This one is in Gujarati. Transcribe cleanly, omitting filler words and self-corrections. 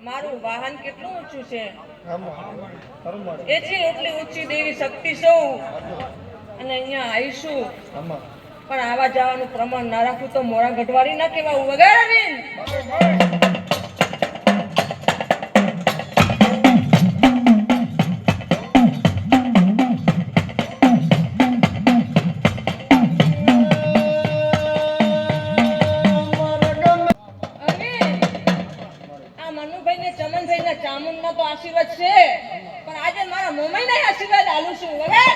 મારું વાહન કેટલું ઊંચું છે એટલી ઊંચી દેવી શક્તિ સૌ અને અહીંયા આવીશું પણ આવા જવાનું પ્રમાણ ના રાખું તો મોરા ગઢવાડી ના કેવા વગર અરવિંદ ચામુંડ નો તો આશીર્વાદ છે પણ આજે મારા મોમાઈ ના આશીર્વાદ આલું છું વગર